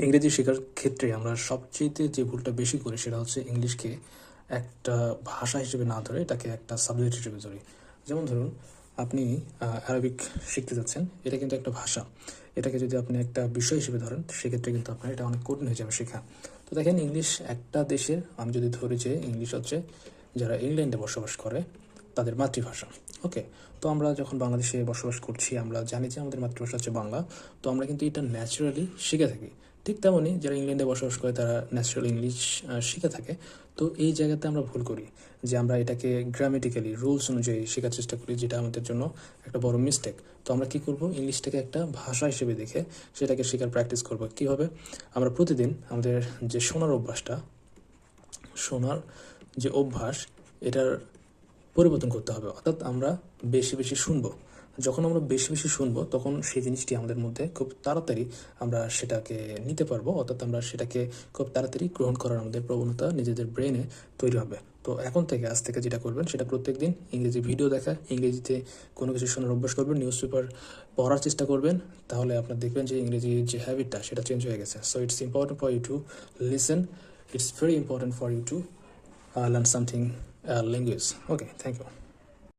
ইংরেজি শেখার ক্ষেত্রে আমরা সবচেয়ে যে ভুলটা বেশি করি সেটা হচ্ছে ইংলিশকে একটা ভাষা হিসেবে না ধরে এটাকে একটা সাবজেক্ট হিসেবে ধরি। যেমন ধরুন, আপনি আরবিক শিখতে যাচ্ছেন, এটা কিন্তু একটা ভাষা। এটাকে যদি আপনি একটা বিষয় হিসেবে ধরেন সেক্ষেত্রে কিন্তু আপনার এটা অনেক কঠিন হয়ে যাবে শেখা। তো দেখেন, ইংলিশ একটা দেশের, আমি যদি ধরি যে ইংলিশ হচ্ছে যারা ইংল্যান্ডে বসবাস করে তাদের মাতৃভাষা। ওকে, তো আমরা যখন বাংলাদেশে বসবাস করছি আমরা জানি যে আমাদের মাতৃভাষা হচ্ছে বাংলা। তো আমরা কিন্তু এটা ন্যাচারালি শিখে থাকি। ঠিক তেমনই যারা ইংল্যান্ডে বসবাস করে তারা ন্যাচারাল ইংলিশ শিখে থাকে। তো এই জায়গাতে আমরা ভুল করি যে আমরা এটাকে গ্রামেটিক্যালি রুলস অনুযায়ী শেখার চেষ্টা করি, যেটা আমাদের জন্য একটা বড় মিস্টেক। তো আমরা কি করব, ইংলিশটাকে একটা ভাষা হিসেবে দেখে সেটাকে শেখার প্র্যাকটিস করব। কীভাবে? আমরা প্রতিদিন আমাদের যে শোনার যে অভ্যাস, এটার পরিবর্তন করতে হবে। অর্থাৎ আমরা বেশি বেশি শুনবো। যখন আমরা বেশি বেশি শুনবো তখন সেই জিনিসটি আমাদের মধ্যে খুব তাড়াতাড়ি আমরা সেটাকে নিতে পারবো। অর্থাৎ আমরা সেটাকে খুব তাড়াতাড়ি গ্রহণ করার আমাদের প্রবণতা নিজেদের ব্রেনে তৈরি হবে। তো এখন থেকে, আজ থেকে যেটা করবেন সেটা প্রত্যেক দিন ইংরেজি ভিডিও দেখা, ইংরেজিতে কোনো কিছু শোনার অভ্যাস করবেন, নিউজ পেপার পড়ার চেষ্টা করবেন। তাহলে আপনার দেখবেন যে ইংরেজির যে হ্যাবিটটা সেটা চেঞ্জ হয়ে গেছে। So it's important for you to listen, it's very important for you to learn something language. Okay, thank you.